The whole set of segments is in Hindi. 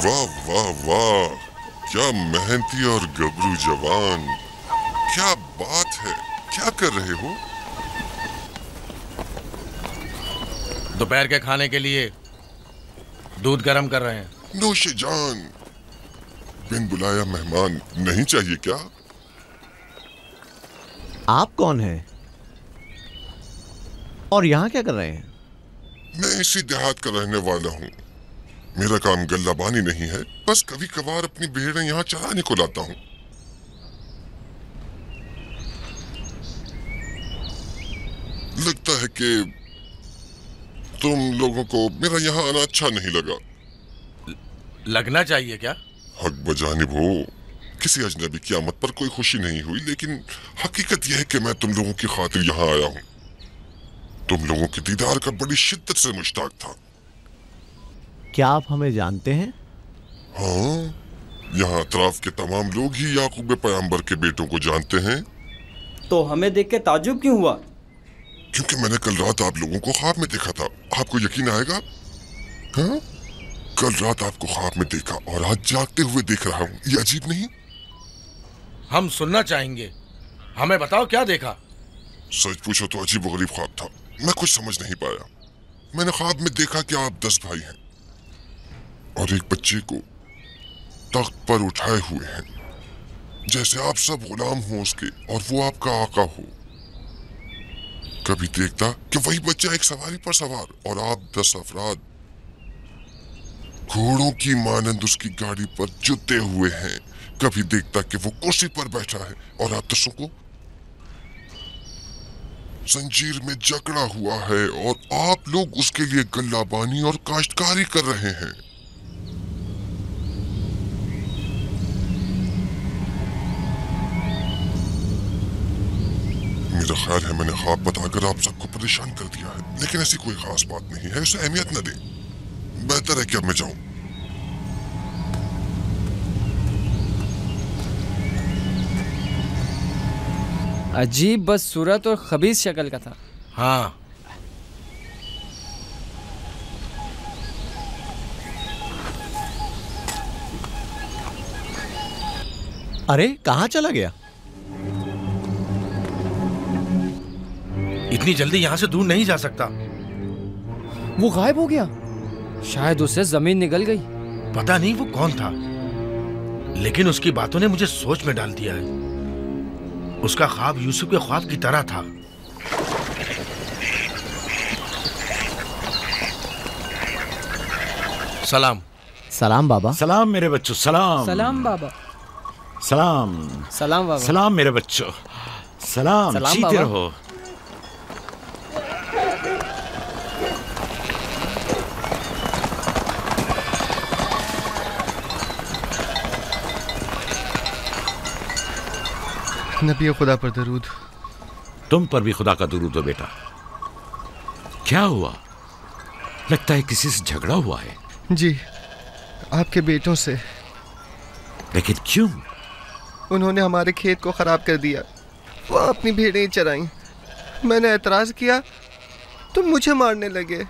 वाह वाह वाह, क्या मेहनती और गबरू जवान। क्या बात है, क्या कर रहे हो? दोपहर के खाने के लिए दूध गर्म कर रहे हैं। नोशे जान, बिन बुलाया मेहमान नहीं चाहिए क्या? आप कौन हैं? और यहाँ क्या कर रहे हैं? मैं इसी देहात का रहने वाला हूँ। मेरा काम गल्लाबानी नहीं है, बस कभी कभार अपनी भेड़ें यहाँ चराने को लाता हूँ। लगता है कि तुम लोगों को मेरा यहाँ आना अच्छा नहीं लगा। लगना चाहिए क्या? हक बजानिब हो, किसी अजनबी की आमद पर कोई खुशी नहीं हुई, लेकिन हकीकत यह है कि मैं तुम लोगों की खातिर यहाँ आया हूँ। तुम लोगों के दीदार का बड़ी शिद्दत से मुश्ताक था। क्या आप हमें जानते हैं? हाँ, यहाँ अतराफ के तमाम लोग ही याकूब पैगंबर के बेटों को जानते हैं। तो हमें देख के ताज्जुब क्यों हुआ? क्योंकि मैंने कल रात आप लोगों को ख्वाब में देखा था। आपको यकीन आएगा? हाँ, कल रात आपको ख्वाब में देखा और आज जागते हुए देख रहा हूँ। ये अजीब नहीं? हम सुनना चाहेंगे, हमें बताओ क्या देखा। सच पूछो तो अजीब व गरीब ख्वाब था। मैं कुछ समझ नहीं पाया। मैंने ख्वाब में देखा कि आप 10 भाई हैं और एक बच्चे को तख्त पर उठाए हुए हैं, जैसे आप सब गुलाम हो उसके और वो आपका आका हो। कभी देखता कि वही बच्चा एक सवारी पर सवार और आप 10 अफराद घोड़ों की मानंद उसकी गाड़ी पर जुते हुए हैं। कभी देखता कि वो कुर्सी पर बैठा है और आप 10 को जंजीर में जकड़ा हुआ है और आप लोग उसके लिए गल्लाबानी और काश्तकारी कर रहे हैं। मेरा ख्याल है मैंने ख्वाब बताकर आप सबको परेशान कर दिया है, लेकिन ऐसी कोई खास बात नहीं है, उसे अहमियत न दें। बेहतर है कि अब मैं जाऊं। अजीब बदसूरत और खबीस शक्ल का था। हाँ, अरे कहाँ चला गया? इतनी जल्दी यहाँ से दूर नहीं जा सकता। वो गायब हो गया। शायद उसे जमीन निगल गई। पता नहीं वो कौन था, लेकिन उसकी बातों ने मुझे सोच में डाल दिया है। उसका ख्वाब यूसुफ के ख्वाब की तरह था। सलाम। सलाम बाबा। सलाम मेरे बच्चों, सलाम। सलाम बाबा। सलाम। सलाम बाबा। सलाम मेरे बच्चों, सलाम। सलाम जीते बाबा। रहो। नबी खुदा पर दरूद। तुम पर भी खुदा का दुरूद हो बेटा। क्या हुआ? लगता है किसी से झगड़ा हुआ है। जी, आपके बेटों से। लेकिन क्यों? उन्होंने हमारे खेत को खराब कर दिया। वो अपनी भेड़ें चराईं। मैंने एतराज किया तो मुझे मारने लगे।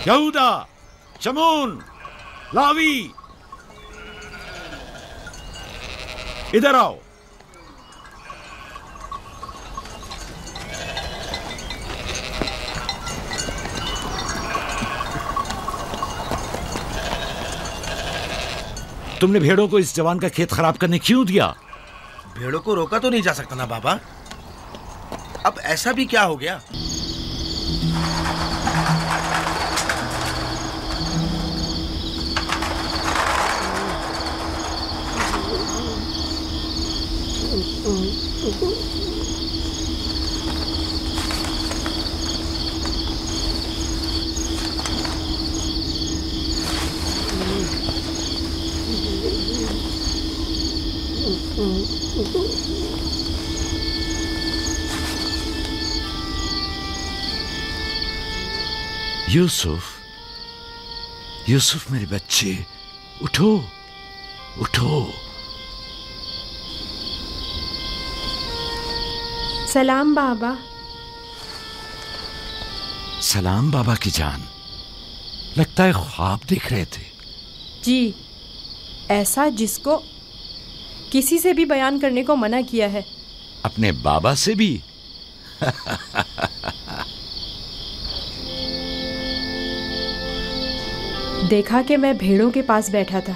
यहूदा, शमून, लावी, इधर आओ। तुमने भेड़ों को इस जवान का खेत खराब करने क्यों दिया? भेड़ों को रोका तो नहीं जा सकता ना बाबा। अब ऐसा भी क्या हो गया? यूसुफ, यूसुफ मेरे बच्चे, उठो, उठो। सलाम बाबा। सलाम बाबा की जान। लगता है ख्वाब देख रहे थे। जी, ऐसा जिसको किसी से भी बयान करने को मना किया है। अपने बाबा से भी? देखा कि मैं भेड़ों के पास बैठा था।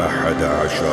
11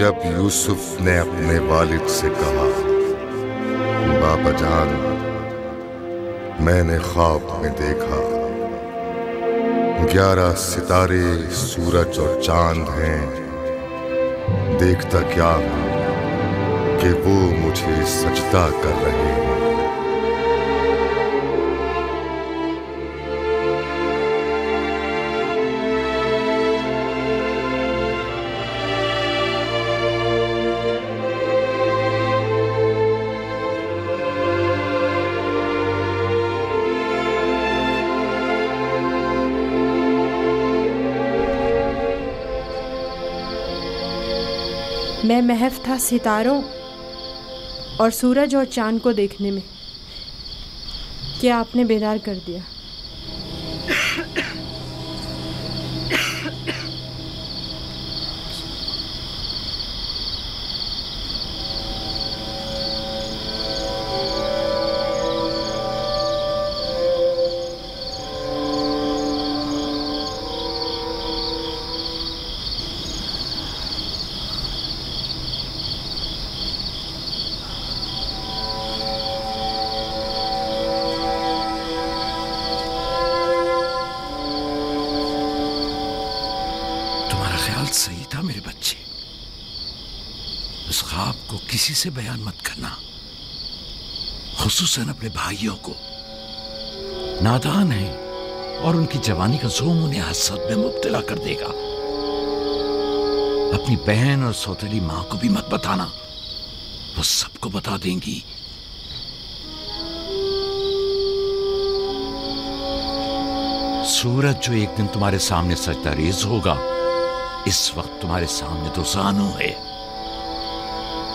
जब यूसुफ ने अपने वालिद से कहा, बाबा जान, मैंने ख्वाब में देखा 11 सितारे, सूरज और चांद हैं। देखता क्या हूं कि वो मुझे सजदा कर रहे हैं। मैं महफ था सितारों और सूरज और चांद को देखने में। क्या आपने बेदार कर दिया? सही था मेरे बच्चे। उस ख्वाब को किसी से बयान मत करना, खुसूसन अपने भाइयों को। नादान है और उनकी जवानी का जोम उन्हें हसद में मुब्तला कर देगा। अपनी बहन और सौतेली मां को भी मत बताना, वो सबको बता देंगी। सूरज जो एक दिन तुम्हारे सामने सजदा रेज होगा, इस वक्त तुम्हारे सामने तो जानू है।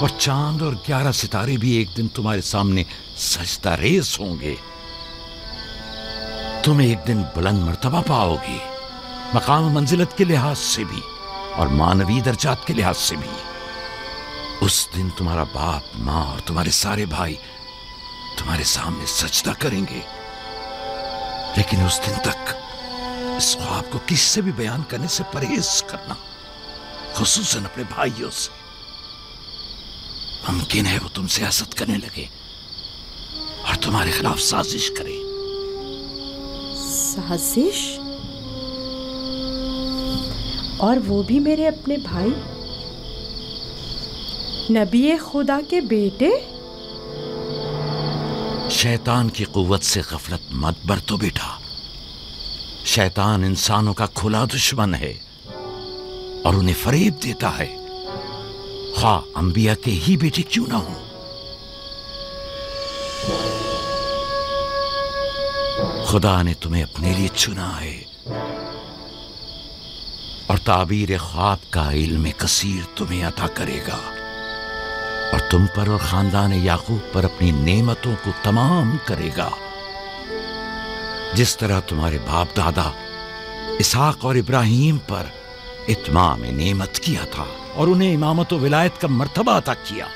और चांद और 11 सितारे भी एक दिन तुम्हारे सामने सजदा रेज होंगे। तुम एक दिन बुलंद मर्तबा पाओगे, मकाम मंजिलत के लिहाज से भी और मानवी दर्जात के लिहाज से भी। उस दिन तुम्हारा बाप, मां और तुम्हारे सारे भाई तुम्हारे सामने सजदा करेंगे। लेकिन उस दिन तक इस ख्वाब को किसी से भी बयान करने से परहेज करना, खुसूसन अपने भाइयों से। मुमकिन है वो तुमसे हसद करने लगे और तुम्हारे खिलाफ साजिश करे। साजिश? और वो भी मेरे अपने भाई, नबी खुदा के बेटे? शैतान की कुव्वत से गफलत मत बरतो बेटा। शैतान इंसानों का खुला दुश्मन है और उन्हें फरेब देता है, खा अंबिया के ही बेटे क्यों ना हो। खुदा ने तुम्हें अपने लिए चुना है और ताबीर ख्वाब का इल्म कसीर तुम्हें अता करेगा और तुम पर और खानदान याकूब पर अपनी नेमतों को तमाम करेगा, जिस तरह तुम्हारे बाप दादा इसहाक और इब्राहिम पर इत्माम नेमत किया था और उन्हें इमामत व विलायत का मर्तबा अता किया।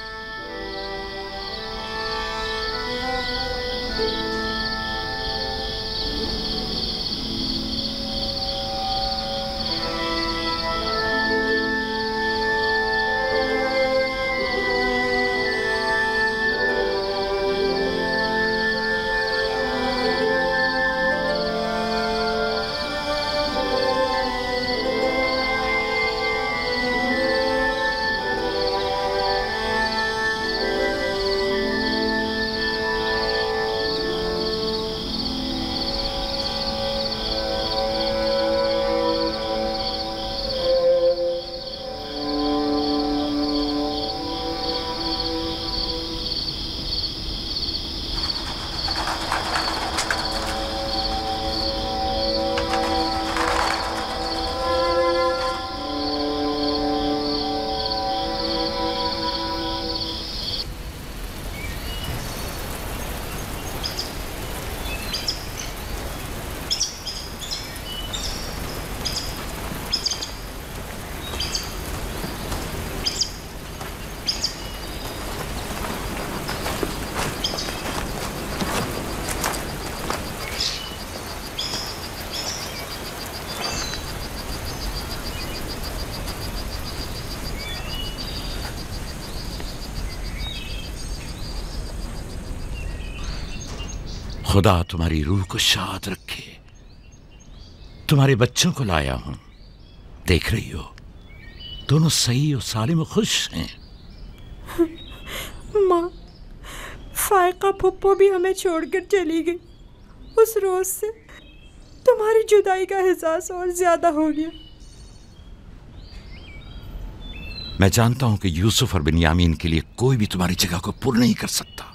खुदा तुम्हारी रूह को शाद रखे। तुम्हारे बच्चों को लाया हूं, देख रही हो दोनों सही और सालिम और खुश हैं। माँ, फायका फुप्पो भी हमें छोड़कर चली गई। उस रोज से तुम्हारी जुदाई का एहसास और ज्यादा हो गया। मैं जानता हूं कि यूसुफ और बिन्यामीन के लिए कोई भी तुम्हारी जगह को पूर्ण नहीं कर सकता,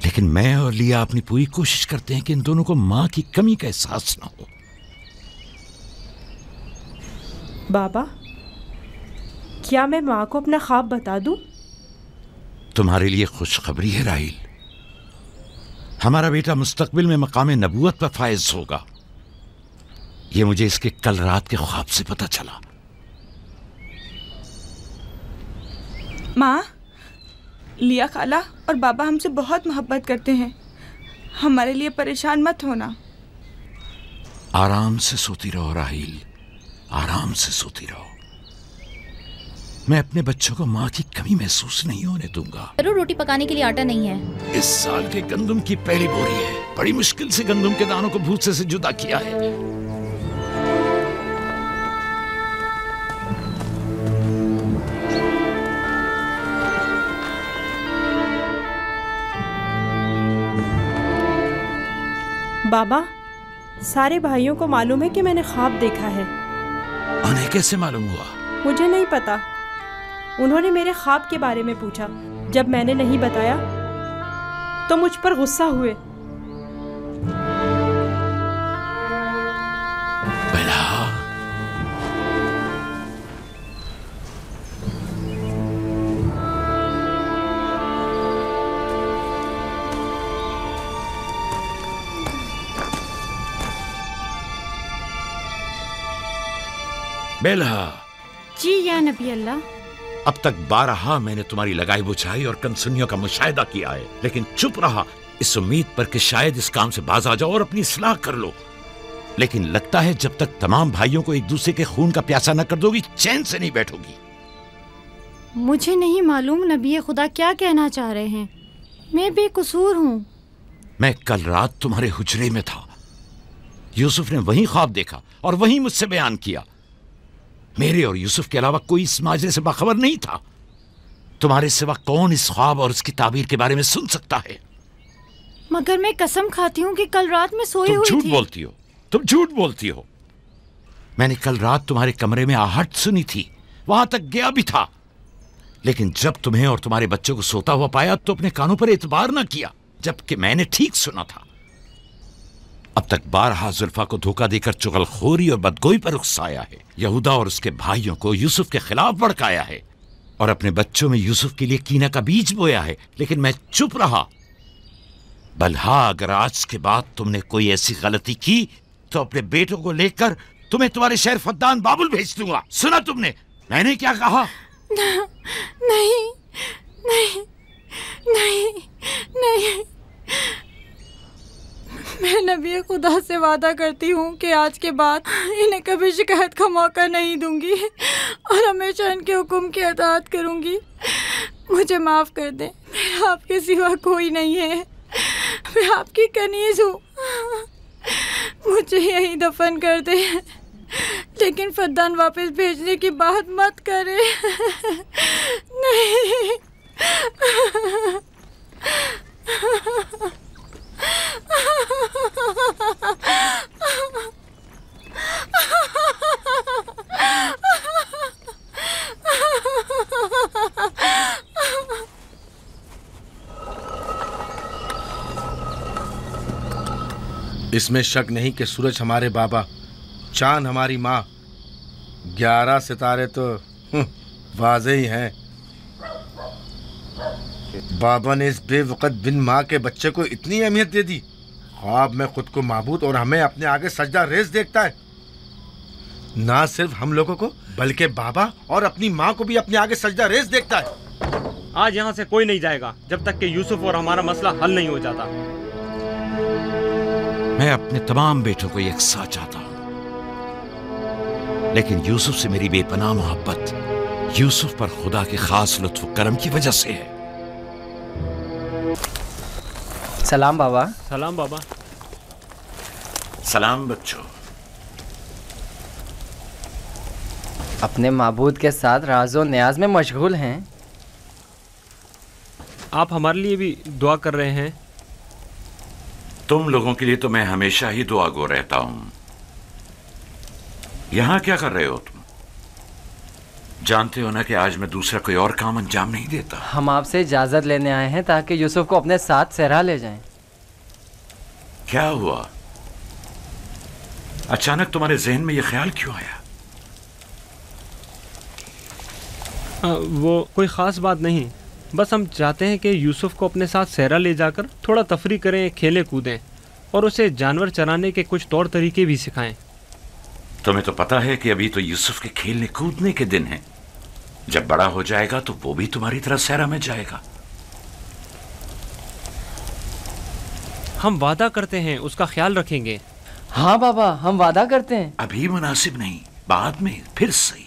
लेकिन मैं और लिया अपनी पूरी कोशिश करते हैं कि इन दोनों को मां की कमी का एहसास ना हो। बाबा, क्या मैं मां को अपना ख्वाब बता दूं? तुम्हारे लिए खुशखबरी है राहिल, हमारा बेटा मुस्तकबिल में मकाम नबूवत पर फायज होगा। यह मुझे इसके कल रात के ख्वाब से पता चला। माँ, लिया खाला और बाबा हमसे बहुत मोहब्बत करते हैं, हमारे लिए परेशान मत होना। आराम से सोती रहो राहिल, आराम से सोती रहो। मैं अपने बच्चों को माँ की कमी महसूस नहीं होने दूंगा। रोटी पकाने के लिए आटा नहीं है। इस साल के गंदम की पहली बोरी है, बड़ी मुश्किल से गंदम के दानों को भूसे से जुदा किया है। बाबा, सारे भाइयों को मालूम है कि मैंने ख्वाब देखा है। उन्हें कैसे मालूम हुआ? मुझे नहीं पता, उन्होंने मेरे ख्वाब के बारे में पूछा। जब मैंने नहीं बताया तो मुझ पर गुस्सा हुए। बेलहा। जी या नबी अल्लाह। अब तक 12 मैंने तुम्हारी लगाई बुझाई और कनसुनियों का मुशाहिदा किया है, लेकिन चुप रहा इस उम्मीद पर कि शायद इस काम से बाज आ जाओ और अपनी इस्लाह कर लो। लेकिन लगता है जब तक तमाम भाइयों को एक दूसरे के खून का प्यासा न कर दोगी, चैन से नहीं बैठोगी। मुझे नहीं मालूम नबी खुदा क्या कहना चाह रहे हैं, मैं बेकसूर हूँ। मैं कल रात तुम्हारे हुजरे में था, यूसुफ ने वही ख्वाब देखा और वही मुझसे बयान किया। मेरे और यूसुफ के अलावा कोई इस माजरे से बाखबर नहीं था। तुम्हारे सिवा कौन इस ख्वाब और इसकी ताबीर के बारे में सुन सकता है? मगर मैं कसम खाती हूँ कि कल रात में सोई हुई थी। झूठ बोलती हो, तुम झूठ बोलती हो। मैंने कल रात तुम्हारे कमरे में आहट सुनी थी, वहां तक गया भी था, लेकिन जब तुम्हें और तुम्हारे बच्चों को सोता हुआ पाया तो अपने कानों पर एतबार न किया, जबकि मैंने ठीक सुना था। अब तक बारहा जुल्फा को धोखा देकर चुगलखोरी और बदगोई पर उकसाया है, यहूदा और उसके भाइयों को यूसुफ के खिलाफ भड़काया है और अपने बच्चों में यूसुफ के लिए कीना का बीज बोया है, लेकिन मैं चुप रहा। बल्हा अगर आज के बाद तुमने कोई ऐसी गलती की तो अपने बेटों को लेकर तुम्हें तुम्हारे शहर फद्दान बाबुल भेज दूंगा। सुना तुमने मैंने क्या कहा? नहीं नहीं नहीं नहीं, मैं नबी खुदा से वादा करती हूँ कि आज के बाद इन्हें कभी शिकायत का मौका नहीं दूंगी और हमेशा इनके हुक्म की अताअत करूँगी। मुझे माफ़ कर दें, मेरा आपके सिवा कोई नहीं है, मैं आपकी कनीज हूँ, मुझे यहीं दफन कर दे, लेकिन फद्दान वापस भेजने की बात मत करे। नहीं। इसमें शक नहीं कि सूरज हमारे बाबा, चांद हमारी माँ, 11 सितारे तो वाज़े ही हैं। बाबा ने इस बेवकत बिन माँ के बच्चे को इतनी अहमियत दे दी। ख्वाब में खुद को माबूद और हमें अपने आगे सजदा रेज़ देखता है। ना सिर्फ हम लोगों को बल्कि बाबा और अपनी माँ को भी अपने आगे सजदा रेज़ देखता है। आज यहाँ से कोई नहीं जाएगा जब तक कि यूसुफ और हमारा मसला हल नहीं हो जाता। मैं अपने तमाम बेटों को एक साथ चाहता हूँ, लेकिन यूसुफ से मेरी बेपनाह मोहब्बत यूसुफ पर खुदा के खास लुत्फ करम की वजह से है। सलाम बाबा। सलाम बाबा। सलाम बच्चों। अपने माबूद के साथ राज़ो न्याज में मशगूल हैं। आप हमारे लिए भी दुआ कर रहे हैं? तुम लोगों के लिए तो मैं हमेशा ही दुआ गो रहता हूं। यहां क्या कर रहे हो तुम? जानते हो ना कि आज मैं दूसरा कोई और काम अंजाम नहीं देता। हम आपसे इजाज़त लेने आए हैं ताकि यूसुफ को अपने साथ सहरा ले जाएं। क्या हुआ? अचानक तुम्हारे जहन में यह ख्याल क्यों आया? वो कोई ख़ास बात नहीं, बस हम चाहते हैं कि यूसुफ को अपने साथ सहरा ले जाकर थोड़ा तफरी करें, खेलें कूदें और उसे जानवर चराने के कुछ तौर तरीके भी सिखाएं। तुम्हें तो पता है कि अभी तो यूसुफ के खेलने कूदने के दिन हैं। जब बड़ा हो जाएगा तो वो भी तुम्हारी तरह सहरा में जाएगा। हम वादा करते हैं उसका ख्याल रखेंगे। हाँ बाबा, हम वादा करते हैं। अभी मुनासिब नहीं, बाद में फिर सही।